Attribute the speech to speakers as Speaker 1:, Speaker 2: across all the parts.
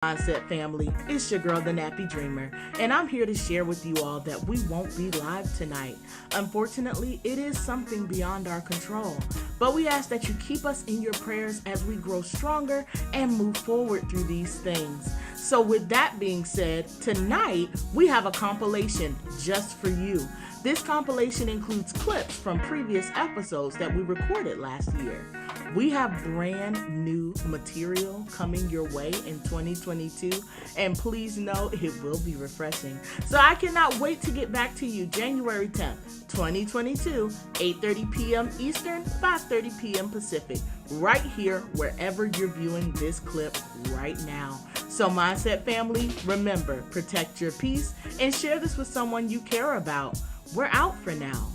Speaker 1: Mindset family, it's your girl, the Nappy Dreamer, and I'm here to share with you all that we won't be live tonight. Unfortunately, it is something beyond our control, but we ask that you keep us in your prayers as we grow stronger and move forward through these things. So, with that being said, tonight we have a compilation just for you. This compilation includes clips from previous episodes that we recorded last year. We have brand new material coming your way in 2022, and please know it will be refreshing. So I cannot wait to get back to you January 10th, 2022, 8:30 p.m. Eastern, 5:30 p.m. Pacific, right here wherever you're viewing this clip right now. So Mindset family, remember, protect your peace and share this with someone you care about. We're out for now.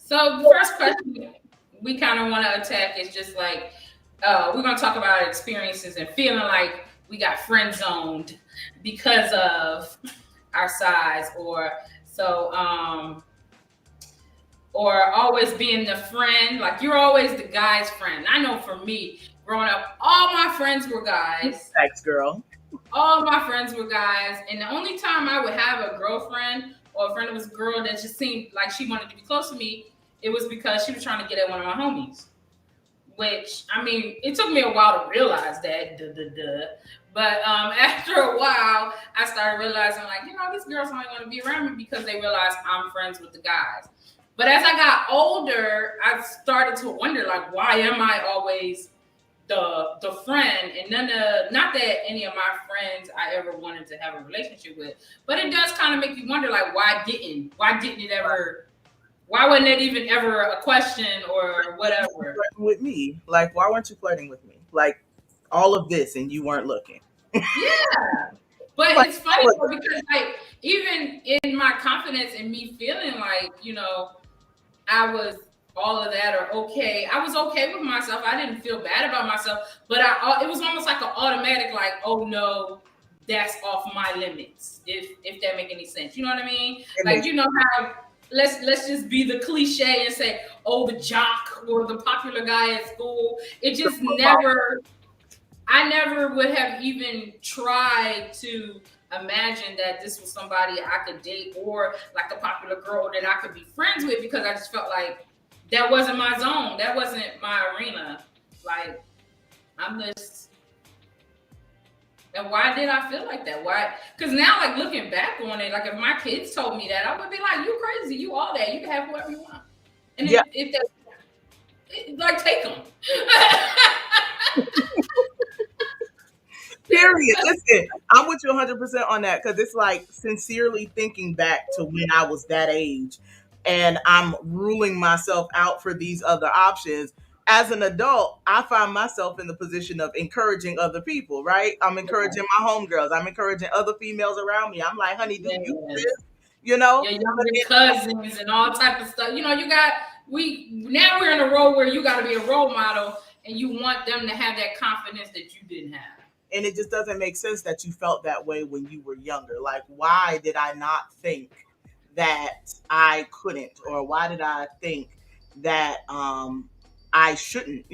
Speaker 2: So the first question we kind of want to attack is just like, we're going to talk about our experiences and feeling like we got friend zoned because of our size, or always being the friend, like you're always the guy's friend. I know for me, growing up, all my friends were guys.
Speaker 1: Thanks, girl.
Speaker 2: All my friends were guys, and the only time I would have a girlfriend or a friend that was a girl that just seemed like she wanted to be close to me, it was because she was trying to get at one of my homies. Which, I mean, it took me a while to realize that, but after a while, I started realizing, like, these girls only want to be around me because they realize I'm friends with the guys. But as I got older, I started to wonder, like, why am I always the friend, and not that any of my friends I ever wanted to have a relationship with, but it does kind of make you wonder, like, why wasn't it even ever a question or whatever?
Speaker 1: Flirting with me, like, why weren't you flirting with me? Like, all of this, and you weren't looking.
Speaker 2: Yeah, but
Speaker 1: Like,
Speaker 2: it's funny because, like, even in my confidence and me feeling like, I was all of that or okay. I was okay with myself. I didn't feel bad about myself, but it was almost like an automatic, like, oh no, that's off my limits. If that make any sense, you know what I mean? Like, how let's just be the cliche and say, oh, the jock or the popular guy at school. It just I never would have even tried to imagine that this was somebody I could date or like a popular girl that I could be friends with, because I just felt like that wasn't my zone. That wasn't my arena. Like, I'm just, and why did I feel like that? Why? Because now, like, looking back on it, like, if my kids told me that, I would be like, you crazy, you all that, you can have whoever you want. And if they, like, take them.
Speaker 1: Period. Listen, I'm with you 100% on that, because it's like sincerely thinking back to when I was that age and I'm ruling myself out for these other options. As an adult, I find myself in the position of encouraging other people, right? I'm encouraging my homegirls. I'm encouraging other females around me. I'm like, honey, do you do this?
Speaker 2: Your younger cousins and all type of stuff. Now we're in a role where you got to be a role model and you want them to have that confidence that you didn't have.
Speaker 1: And it just doesn't make sense that you felt that way when you were younger. Like, why did I not think that I couldn't? Or why did I think that I shouldn't?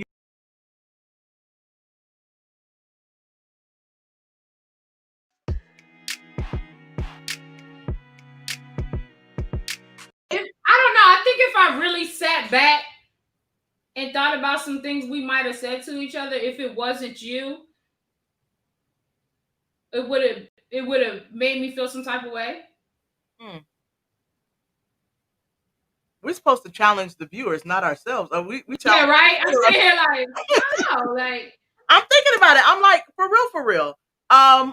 Speaker 2: I don't know. I think if I really sat back and thought about some things we might have said to each other. If it wasn't you, it would have made me feel some type of way.
Speaker 1: Mm. We're supposed to challenge the viewers, not ourselves. We
Speaker 2: Yeah,
Speaker 1: challenge.
Speaker 2: right. I'm sitting here like, wow, like
Speaker 1: I'm thinking about it. I'm like, for real. I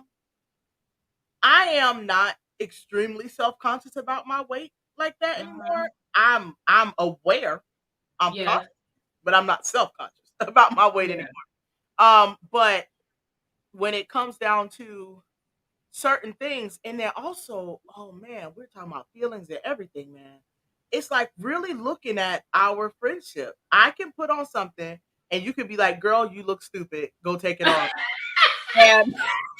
Speaker 1: am not extremely self-conscious about my weight like that anymore. I'm aware. I'm
Speaker 2: yeah,
Speaker 1: conscious, but I'm not self-conscious about my weight
Speaker 2: yeah,
Speaker 1: anymore. But when it comes down to certain things, and then also, oh man, we're talking about feelings and everything, man. It's like really looking at our friendship. I can put on something and you could be like, girl, you look stupid. Go take it off. And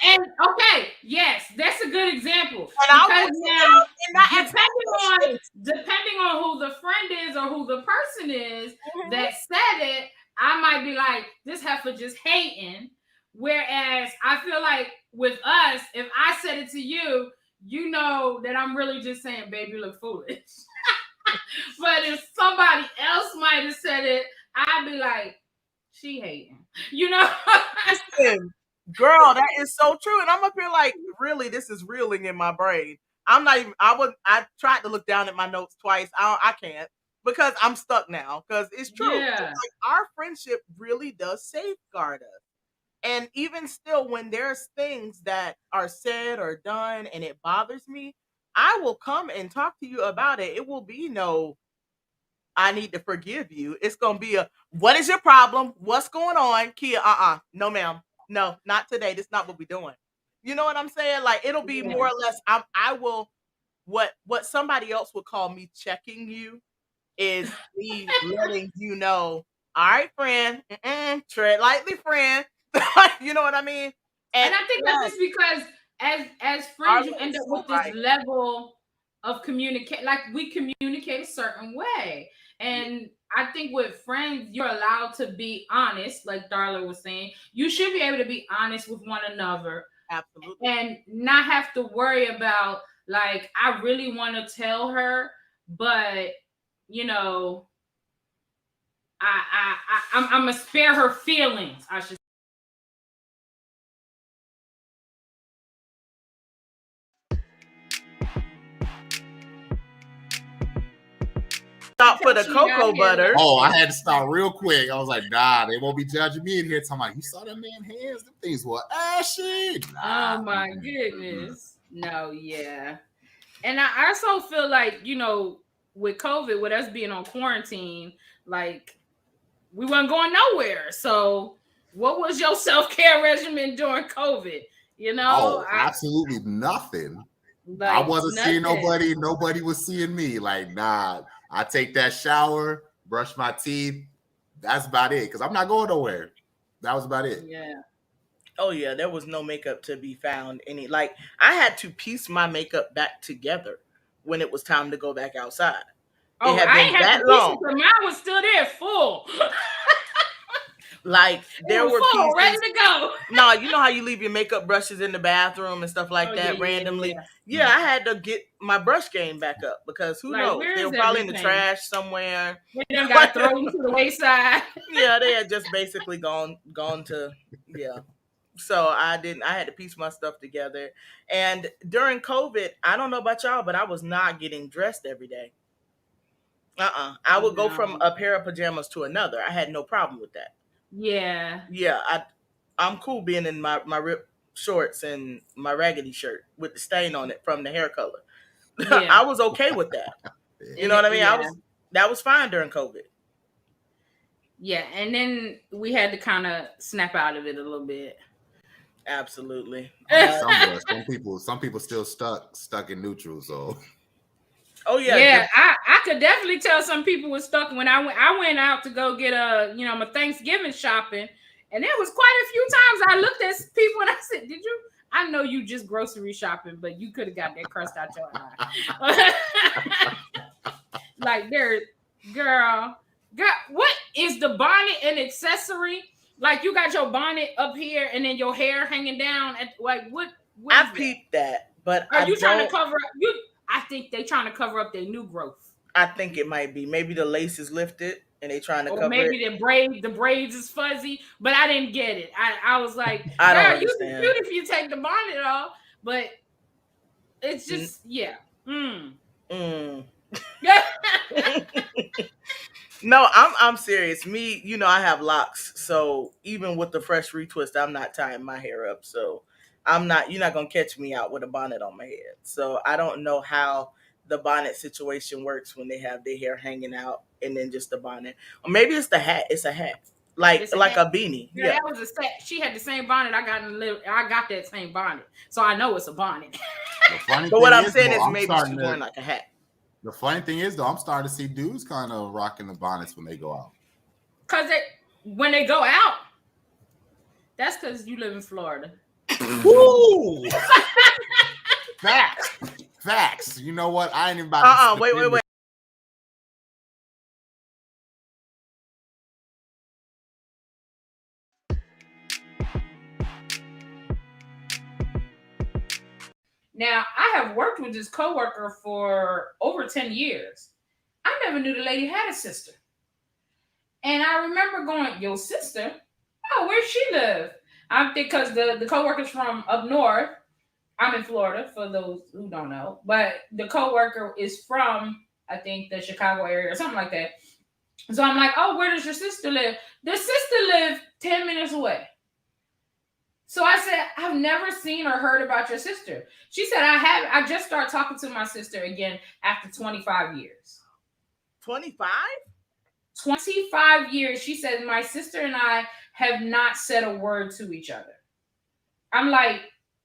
Speaker 2: and okay, yes, that's a good example
Speaker 1: I
Speaker 2: because
Speaker 1: will take it
Speaker 2: now
Speaker 1: off and not ask
Speaker 2: depending on
Speaker 1: questions.
Speaker 2: depending on who the friend is or who the person is
Speaker 1: Mhm.
Speaker 2: that said it, I might be like, this heifer just hating. Whereas I feel like with us, if I said it to you, you know that I'm really just saying, baby, you look foolish. But if somebody else might have said it, I'd be like, she hating. You know?
Speaker 1: Listen, girl, that is so true. And I'm up here like, really, this is reeling in my brain. I'm not even. I tried to look down at my notes twice. I can't because I'm stuck now. Because it's true. It's
Speaker 2: Yeah.
Speaker 1: like our friendship really does safeguard us. And even still, when there's things that are said or done and it bothers me, I will come and talk to you about it. It will be no, I need to forgive you. It's gonna be a, what is your problem? What's going on? Kia, no ma'am. No, not today. This is not what we're doing. You know what I'm saying? Like it'll be more
Speaker 2: Yeah.
Speaker 1: or less, I will, what somebody else would call me checking you is me letting you know, all right, friend, tread lightly, friend. You know what I mean?
Speaker 2: And
Speaker 1: And
Speaker 2: I think that's
Speaker 1: yes,
Speaker 2: just because as friends, you
Speaker 1: Arla
Speaker 2: end
Speaker 1: is
Speaker 2: up
Speaker 1: so
Speaker 2: with this
Speaker 1: right.
Speaker 2: level of communicate. Like we communicate a certain way,
Speaker 1: Yeah,
Speaker 2: and I think with friends, you're allowed to be honest. Like Darla was saying, you should be able to be honest with one another
Speaker 1: absolutely.
Speaker 2: and not have to worry about like I really want to tell her, but you know, I'm gonna spare her feelings. I should.
Speaker 1: Stop for the
Speaker 2: Touching out
Speaker 1: cocoa
Speaker 2: here like
Speaker 1: butter.
Speaker 3: Oh, I had to stop real quick. I was like, nah, they won't be judging me in here. Talking about, you saw that man hands? Them things were ashy. Nah.
Speaker 2: oh my goodness. No, yeah. And I also feel like, you know, with COVID, with us being on quarantine, like we weren't going nowhere. So what was your self-care regimen during COVID? You know,
Speaker 3: Oh, absolutely nothing. I
Speaker 2: like
Speaker 3: wasn't seeing
Speaker 2: nothing.
Speaker 3: nobody. Nobody was seeing me. Like, nah, I take that shower, brush my teeth. That's about it. Because I'm not going nowhere. That was about it.
Speaker 2: Yeah.
Speaker 1: Oh yeah, there was no makeup to be found. Any like I had to piece my makeup back together when it was time to go back outside. It
Speaker 2: Oh,
Speaker 1: had
Speaker 2: I
Speaker 1: been
Speaker 2: ain't had to
Speaker 1: that
Speaker 2: piece it
Speaker 1: long.
Speaker 2: because mine was still there full. It
Speaker 1: Like there
Speaker 2: was
Speaker 1: were
Speaker 2: full, ready
Speaker 1: pieces.
Speaker 2: to go.
Speaker 1: No, you know how you leave your makeup brushes in the bathroom and stuff
Speaker 2: Oh
Speaker 1: like
Speaker 2: yeah,
Speaker 1: that
Speaker 2: yeah,
Speaker 1: randomly.
Speaker 2: yeah.
Speaker 1: Yeah, I had to get my brush game back up because who
Speaker 2: Like,
Speaker 1: knows?
Speaker 2: where
Speaker 1: They
Speaker 2: is
Speaker 1: were probably in the
Speaker 2: everything?
Speaker 1: trash somewhere.
Speaker 2: We done got thrown to the wayside.
Speaker 1: Yeah, they had just basically gone to, yeah. So I had to piece my stuff together. And during COVID, I don't know about y'all, but I was not getting dressed every day. I would go from
Speaker 2: No.
Speaker 1: a pair of pajamas to another. I had no problem with that.
Speaker 2: Yeah.
Speaker 1: Yeah, I'm cool being in my ripped shorts and my raggedy shirt with the stain on it from the hair color.
Speaker 2: Yeah.
Speaker 1: I was okay with that. You
Speaker 2: And
Speaker 1: know what I mean?
Speaker 2: yeah.
Speaker 1: That was fine during COVID.
Speaker 2: Yeah. And then we had to kind of snap out of it a little bit.
Speaker 1: Absolutely.
Speaker 3: Some people still stuck in neutral. So
Speaker 1: Oh yeah,
Speaker 2: Yeah, I could definitely tell some people were stuck when I went out to go get my Thanksgiving shopping, and there was quite a few times I looked at people and I said, "Did you? I know you just grocery shopping, but you could have got that crust out your eye." Like girl, what is the bonnet and accessory? Like you got your bonnet up here and then your hair hanging down at like what
Speaker 1: I
Speaker 2: is that?
Speaker 1: peeped that, but
Speaker 2: Are you trying to cover up I think they trying to cover up their new growth.
Speaker 1: I think it might be. Maybe the lace is lifted. and they trying to
Speaker 2: or
Speaker 1: cover
Speaker 2: maybe
Speaker 1: it.
Speaker 2: the braids is fuzzy, but I didn't get it. I was like,
Speaker 1: I don't
Speaker 2: girl, you
Speaker 1: understand.
Speaker 2: cute if you take the bonnet off, but it's just
Speaker 1: Mm. No, I'm serious. Me, I have locks, so even with the fresh retwist, I'm not tying my hair up. So I'm not. You're not gonna catch me out with a bonnet on my head. So I don't know how the bonnet situation works when they have their hair hanging out and then just the bonnet, or maybe it's the hat. It's a hat, like
Speaker 2: it's a
Speaker 1: like
Speaker 2: hat.
Speaker 1: a beanie.
Speaker 2: Girl,
Speaker 1: Yeah.
Speaker 2: that was a set. She had the same bonnet I got I got that same bonnet, so I know it's a bonnet.
Speaker 3: The funny
Speaker 1: But what
Speaker 3: thing
Speaker 1: I'm
Speaker 3: is,
Speaker 1: saying
Speaker 3: though,
Speaker 1: is maybe she's wearing like a hat.
Speaker 3: The funny thing is, though, I'm starting to see dudes kind of rocking the bonnets when they go out.
Speaker 2: Cause when they go out, that's because you live in Florida.
Speaker 1: Woo!
Speaker 3: Facts. You know what? I ain't even about to.
Speaker 1: Wait.
Speaker 2: Now, I have worked with this coworker for over 10 years. I never knew the lady had a sister. And I remember going, your sister? Oh, where'd she live? I'm because the coworker's from up north. I'm in Florida, for those who don't know. But the coworker is from, I think, the Chicago area or something like that. So I'm like, oh, where does your sister live? The sister lived 10 minutes away. So I said, I've never seen or heard about your sister. She said, I just started talking to my sister again after 25 years.
Speaker 1: 25?
Speaker 2: 25 years. She said, my sister and I have not said a word to each other. I'm like,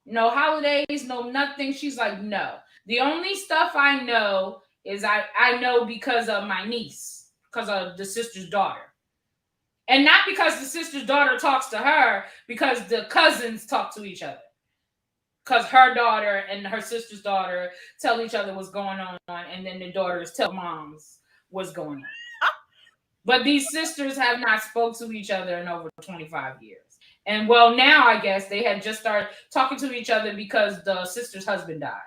Speaker 2: no holidays, no nothing. She's like, no. The only stuff I know is I know because of my niece, because of the sister's daughter. And not because the sister's daughter talks to her, because the cousins talk to each other. Because her daughter and her sister's daughter tell each other what's going on, and then the daughters tell moms what's going on. But these sisters have not spoke to each other in over 25 years. And well, now I guess they had just started talking to each other because the sister's husband died.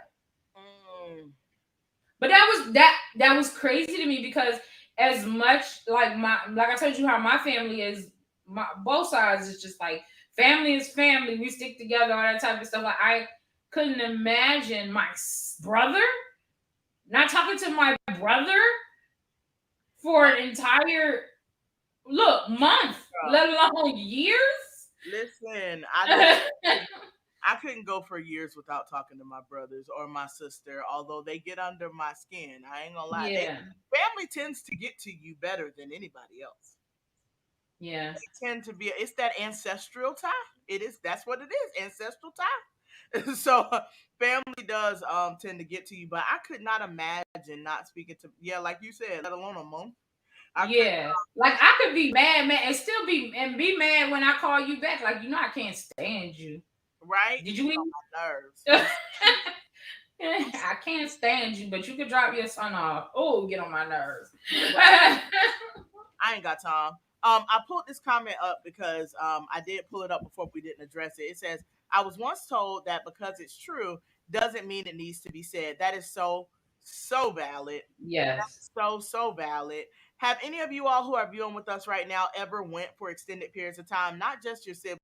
Speaker 2: But that was crazy to me, because as much like I told you how my family is, both sides is just like family is family. We stick together, all that type of stuff. Like I couldn't imagine my brother not talking to my brother for an entire month, let alone years.
Speaker 1: Listen, I couldn't go for years without talking to my brothers or my sister, although they get under my skin. I ain't gonna lie.
Speaker 2: Yeah.
Speaker 1: Family tends to get to you better than anybody else.
Speaker 2: Yeah.
Speaker 1: They tend to be, it's that ancestral tie. It is, that's what it is, ancestral tie. So family does tend to get to you, but I could not imagine not speaking to, like you said, let alone a month.
Speaker 2: Like I could be mad, and still be mad when I call you back. Like, I can't stand you.
Speaker 1: Right?
Speaker 2: Did you leave?
Speaker 1: On my nerves.
Speaker 2: I can't stand you, but you could drop your son off. Oh, get on my nerves.
Speaker 1: I ain't got time. I pulled this comment up because I did pull it up before we didn't address it. It says, I was once told that because it's true doesn't mean it needs to be said. That is so valid.
Speaker 2: Yes.
Speaker 1: That's so valid. Have any of you all who are viewing with us right now ever went for extended periods of time, not just your siblings?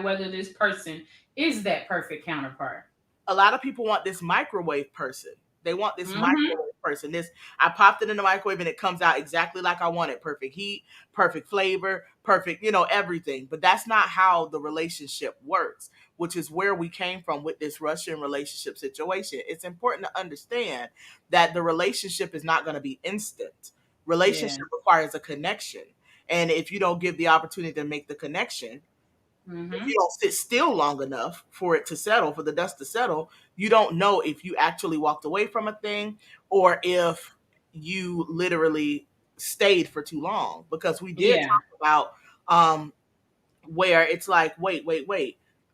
Speaker 2: Whether this person is that perfect counterpart.
Speaker 1: A lot of people want this microwave person. They want this microwave person. I popped it in the microwave and it comes out exactly like I want it. Perfect heat, perfect flavor, perfect, everything. But that's not how the relationship works, which is where we came from with this Russian relationship situation. It's important to understand that the relationship is not going to be instant. Relationship requires a connection. And if you don't give the opportunity to make the connection, if you don't sit still long enough for it to settle, for the dust to settle, you don't know if you actually walked away from a thing or if you literally stayed for too long. Because we did talk about where it's like, wait,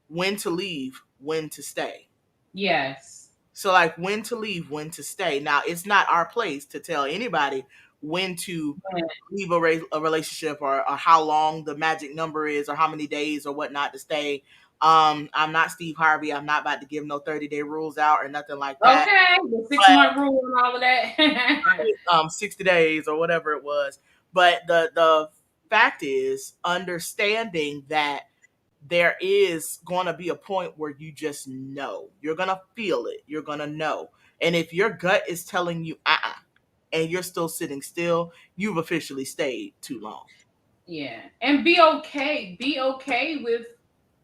Speaker 1: when to leave, when to stay.
Speaker 2: Yes.
Speaker 1: So like when to leave, when to stay. Now, it's not our place to tell anybody when to leave a relationship or how long the magic number is or how many days or whatnot to stay. I'm not Steve Harvey. I'm not about to give no 30-day rules out or nothing like that.
Speaker 2: Okay, the 6-month rule and all of that.
Speaker 1: 60 days or whatever it was. But the fact is understanding that there is going to be a point where you just know. You're going to feel it. You're going to know. And if your gut is telling you, and you're still sitting still, you've officially stayed too long.
Speaker 2: Yeah. And be okay. Be okay with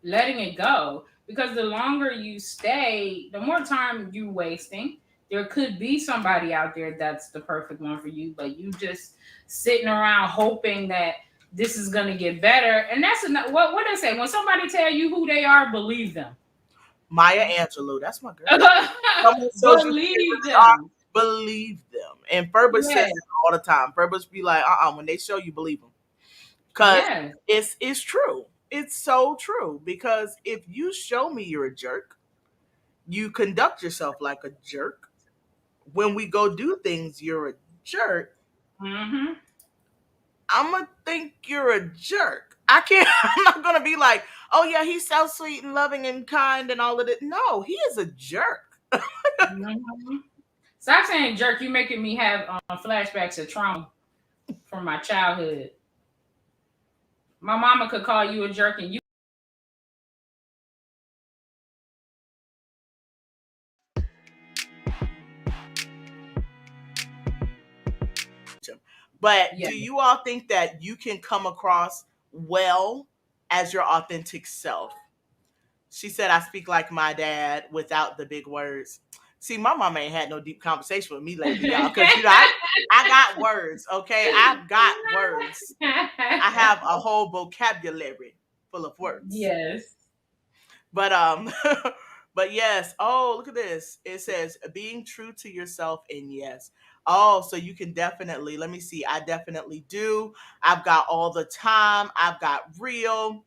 Speaker 2: letting it go. Because the longer you stay, the more time you're wasting. There could be somebody out there that's the perfect one for you, but you just sitting around hoping that this is gonna get better. And that's what they say. When somebody tell you who they are, believe them.
Speaker 1: Maya Angelou, that's my girl.
Speaker 2: Believe them.
Speaker 1: Believe them. And Ferber says it all the time. Ferber's be like, when they show you, believe them. Because it's true. It's so true. Because if you show me you're a jerk, you conduct yourself like a jerk. When we go do things, you're a jerk.
Speaker 2: Mm-hmm.
Speaker 1: I'm going to think you're a jerk. I'm not going to be like, oh yeah, he's so sweet and loving and kind and all of it. No, he is a jerk.
Speaker 2: Mm-hmm. Stop saying jerk. You're making me have flashbacks of trauma from my childhood. My mama could call you a jerk and you.
Speaker 1: But do you all think that you can come across well as your authentic self? She said, I speak like my dad without the big words. See, my mama ain't had no deep conversation with me lately, y'all, because I got words, okay? I've got words. I have a whole vocabulary full of words.
Speaker 2: Yes.
Speaker 1: But but yes. Oh, look at this. It says being true to yourself, and yes. Oh, so you can definitely, let me see. I definitely do. I've got all the time. I've got real.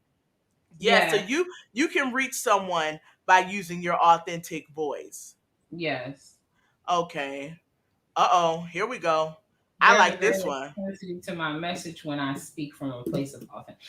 Speaker 1: Yeah, so you can reach someone by using your authentic voice.
Speaker 2: Yes.
Speaker 1: Okay. Here we go. I like this one.
Speaker 2: To my message when I speak from a place of authentic.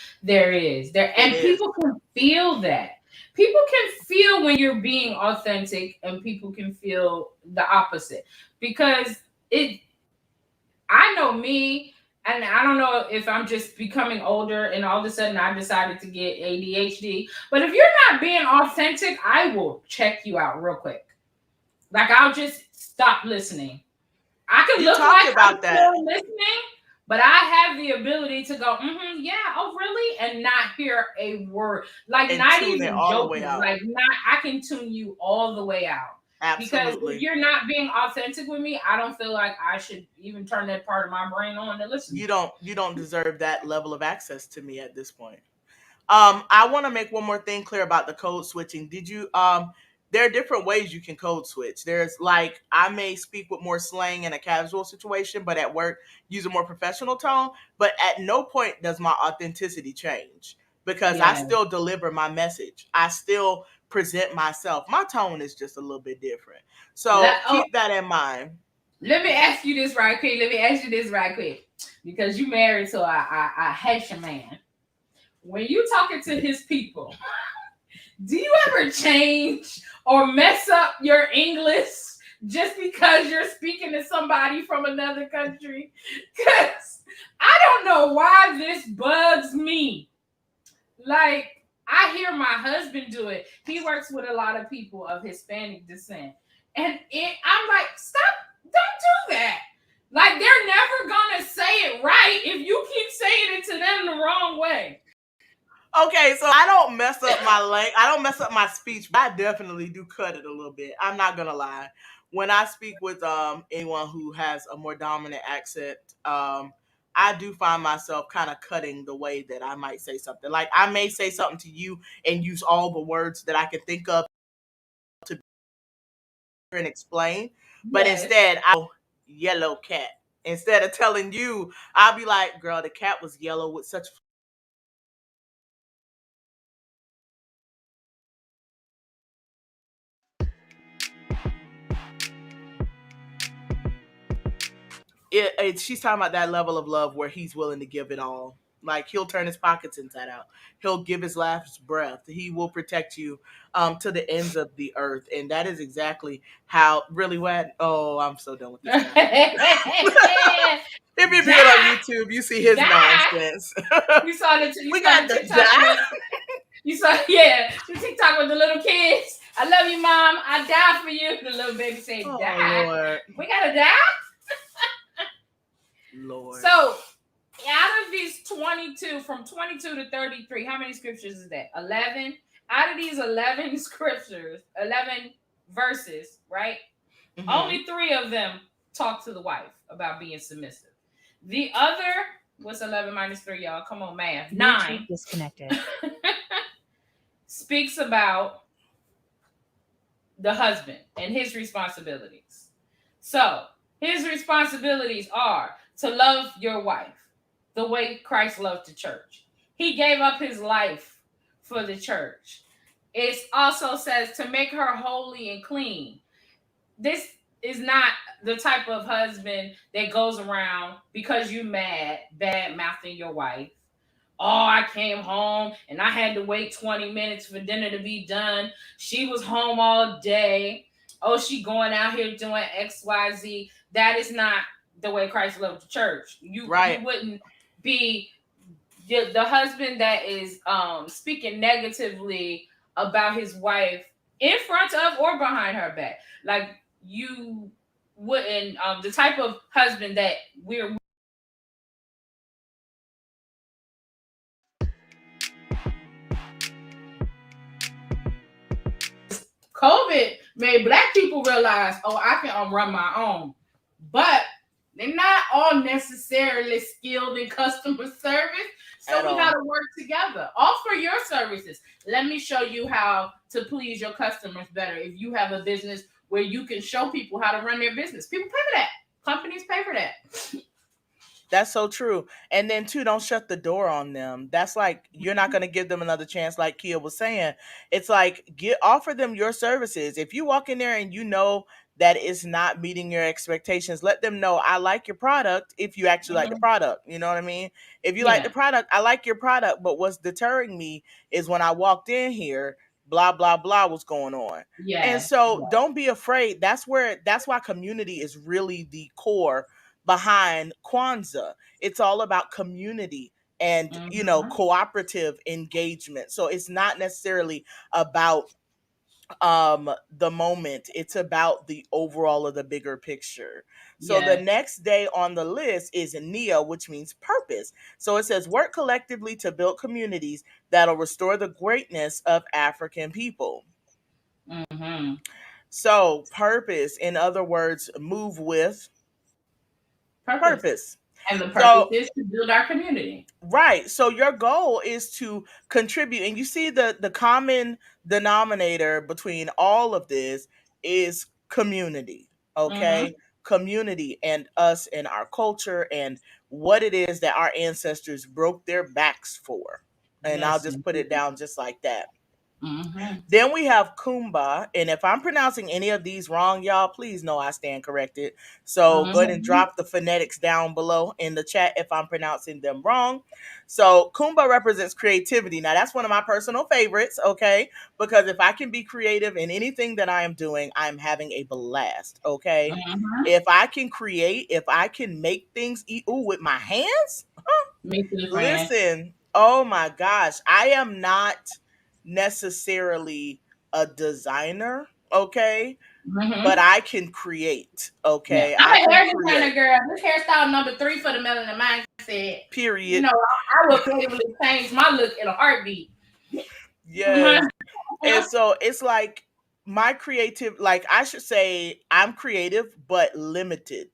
Speaker 2: People can feel that. People can feel when you're being authentic, and people can feel the opposite. Because I know me, and I don't know if I'm just becoming older and all of a sudden I decided to get ADHD. But if you're not being authentic, I will check you out real quick. Like, I'll just stop listening. I can look like I'm still listening, but I have the ability to go, yeah, oh really, and not hear a word. Like, and not even joking. Like, I can tune you all the way out. Absolutely. Because if you're not being authentic with me, I don't feel like I should even turn that part of my brain on to listen.
Speaker 1: You don't deserve that level of access to me at this point. I want to make one more thing clear about the code switching. Did you there are different ways you can code switch. There's like, I may speak with more slang in a casual situation, but at work use a more professional tone. But at no point does my authenticity change, because I still deliver my message. I still present myself. My tone is just a little bit different. So keep that in mind.
Speaker 2: Let me ask you this right quick. Because you married to a Haitian man. When you talking to his people, do you ever change or mess up your English just because you're speaking to somebody from another country? Because I don't know why this bugs me. Like, I hear my husband do it. He works with a lot of people of Hispanic descent. And I'm like, stop, don't do that. Like, they're never going to say it right if you keep saying it to them the wrong way.
Speaker 1: Okay, so I don't mess up I don't mess up my speech, but I definitely do cut it a little bit. I'm not gonna lie. When I speak with anyone who has a more dominant accent, I do find myself kind of cutting the way that I might say something. Like, I may say something to you and use all the words that I can think of to and explain, but instead I'll yellow cat. Instead of telling you, I'll be like, girl, the cat was yellow with such she's talking about that level of love where he's willing to give it all. Like, he'll turn his pockets inside out. He'll give his last breath. He will protect you to the ends of the earth. And that is exactly how really what. Oh, I'm so done with this guy. If you view it on YouTube, you see his nonsense.
Speaker 2: You saw the
Speaker 1: We got the TikTok.
Speaker 2: You saw, the TikTok with the little kids. I love you, Mom. I die for you. The little baby say, die.
Speaker 1: Lord.
Speaker 2: We gotta die.
Speaker 1: Lord.
Speaker 2: So, out of these 22, from 22 to 33, how many scriptures is that? 11. Out of these 11 scriptures, 11 verses, right? Mm-hmm. Only 3 of them talk to the wife about being submissive. The other, what's 11 minus 3, y'all? Come on, math. 9.
Speaker 4: Disconnected.
Speaker 2: Speaks about the husband and his responsibilities. So, his responsibilities are to love your wife the way Christ loved the church. He gave up his life for the church. It also says to make her holy and clean. This is not the type of husband that goes around because you mad, bad mouthing your wife. Oh, I came home and I had to wait 20 minutes for dinner to be done. She was home all day. Oh, she going out here doing X, Y, Z. That is not the way Christ loved the church. You wouldn't be the husband that is speaking negatively about his wife in front of or behind her back. Like, you wouldn't, the type of husband that we're COVID made Black people realize, oh, I can run my own. But they're not all necessarily skilled in customer service. So we got to work together. Offer your services. Let me show you how to please your customers better. If you have a business where you can show people how to run their business. People pay for that. Companies pay for that.
Speaker 1: That's so true. And then too, don't shut the door on them. That's like, you're not going to give them another chance. Like Kia was saying, it's like, offer them your services. If you walk in there and you know that is not meeting your expectations, let them know, I like your product. If you actually like the product, you know what I mean? If you like the product, I like your product. But what's deterring me is when I walked in here, blah, blah, blah was going on. Yeah. And so don't be afraid. That's why community is really the core behind Kwanzaa. It's all about community and, cooperative engagement. So it's not necessarily about the moment. It's about the overall of the bigger picture. So the next day on the list is Nia, which means purpose. So it says work collectively to build communities that'll restore the greatness of African people. Mm-hmm. So purpose, in other words, move with purpose.
Speaker 2: And the purpose is to build our community.
Speaker 1: Right. So your goal is to contribute. And you see the common denominator between all of this is community. Okay. Mm-hmm. Community and us and our culture and what it is that our ancestors broke their backs for. And I'll just put it down just like that. Mm-hmm. Then we have Kumba, and if I'm pronouncing any of these wrong, y'all, please know I stand corrected. So go ahead and drop the phonetics down below in the chat if I'm pronouncing them wrong. So Kumba represents creativity. Now that's one of my personal favorites, okay? Because if I can be creative in anything that I am doing, I'm having a blast, okay? Mm-hmm. If I can create, if I can make things with my hands, listen, oh my gosh, I am not necessarily a designer, okay? Mm-hmm. But I can create, okay?
Speaker 2: Yeah. I'm a hair designer, girl. This hairstyle number 3 for the Melanin Mindset.
Speaker 1: Period.
Speaker 2: You know, I will creatively change my look in a heartbeat.
Speaker 1: Yes. And so it's like my creative, like I should say I'm creative, but limited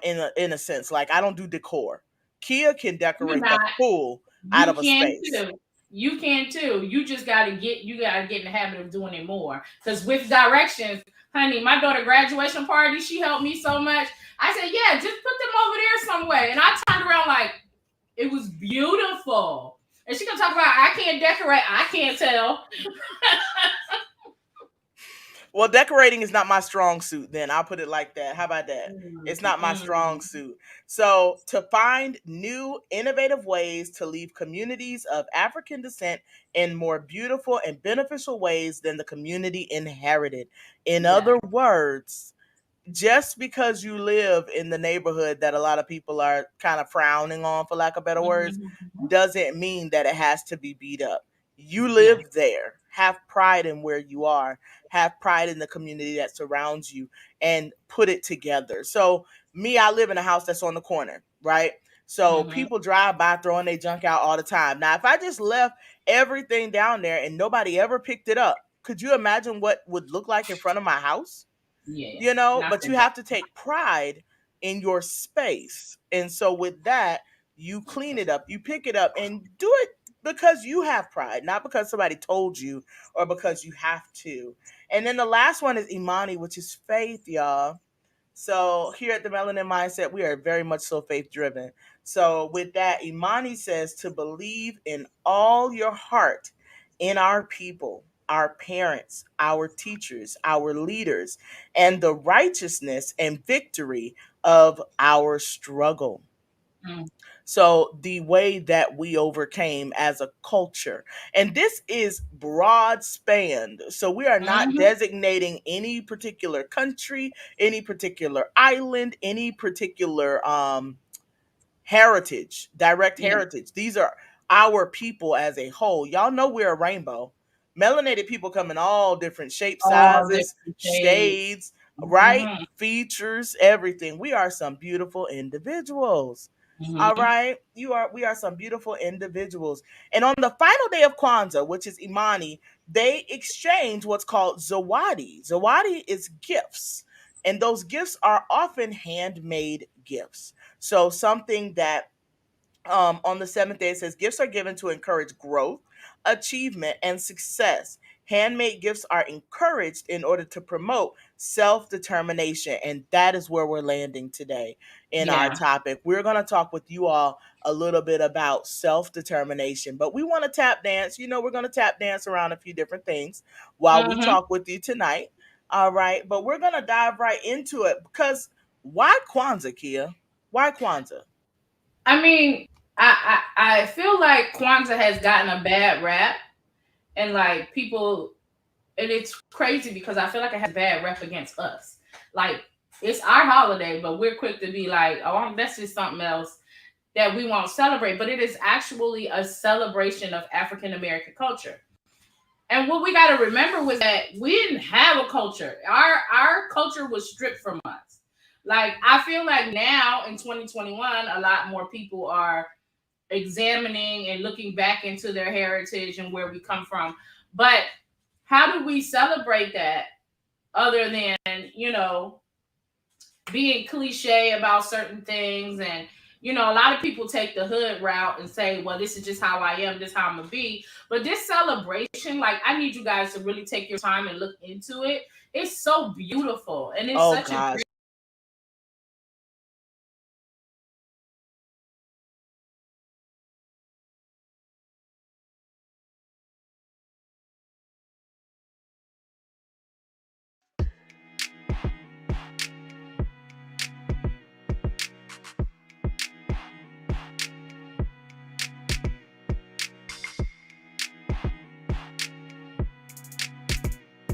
Speaker 1: in a sense. Like I don't do decor. Kia can decorate the pool out of a space.
Speaker 2: Too. You can too. You just gotta get in the habit of doing it more. Because with directions, honey, my daughter graduation party, she helped me so much. I said, yeah, just put them over there somewhere. And I turned around like, it was beautiful. And she gonna talk about, I can't decorate. I can't tell.
Speaker 1: Well, decorating is not my strong suit, then I'll put it like that. How about that? It's not my strong suit. So, to find new, innovative ways to leave communities of African descent in more beautiful and beneficial ways than the community inherited. In other words, just because you live in the neighborhood that a lot of people are kind of frowning on, for lack of better words, doesn't mean that it has to be beat up. You live there. Have pride in where you are. Have pride in the community that surrounds you and put it together. So, me, I live in a house that's on the corner, right? So, people drive by throwing their junk out all the time. Now, if I just left everything down there and nobody ever picked it up, could you imagine what would look like in front of my house? You know, but you have to take pride in your space. And so with that, you clean it up, you pick it up and do it because you have pride, not because somebody told you or because you have to. And then the last one is Imani, which is faith, y'all. So here at the Melanin Mindset, we are very much so faith driven. So with that, Imani says to believe in all your heart in our people, our parents, our teachers, our leaders, and the righteousness and victory of our struggle. So the way that we overcame as a culture. And this is broad spanned. So we are not designating any particular country, any particular island, any particular heritage, direct heritage. These are our people as a whole. Y'all know we're a rainbow. Melanated people come in all different shapes, sizes, shades, right? Features, everything. We are some beautiful individuals. All right. We are some beautiful individuals. And on the final day of Kwanzaa, which is Imani, they exchange what's called zawadi. Zawadi is gifts. And those gifts are often handmade gifts. So something that on the seventh day, it says gifts are given to encourage growth, achievement, and success. Handmade gifts are encouraged in order to promote self determination. And that is where we're landing today in our topic. We're going to talk with you all a little bit about self determination, but we want to tap dance. You know, we're going to tap dance around a few different things while we talk with you tonight. All right. But we're going to dive right into it because why Kwanzaa, Kia? Why Kwanzaa?
Speaker 2: I mean, I feel like Kwanzaa has gotten a bad rap, and like people, and it's crazy because I feel like it has a bad rep against us. Like it's our holiday, but we're quick to be like, oh, that's just something else that we won't celebrate. But it is actually a celebration of African American culture. And what we got to remember was that we didn't have a culture. Our culture was stripped from us. Like I feel like now in 2021, a lot more people are examining and looking back into their heritage and where we come from. But how do we celebrate that other than, you know, being cliche about certain things? And, you know, a lot of people take the hood route and say, well, this is just how I am, this is how I'm gonna be. But this celebration, like I need you guys to really take your time and look into it. It's so beautiful and it's such a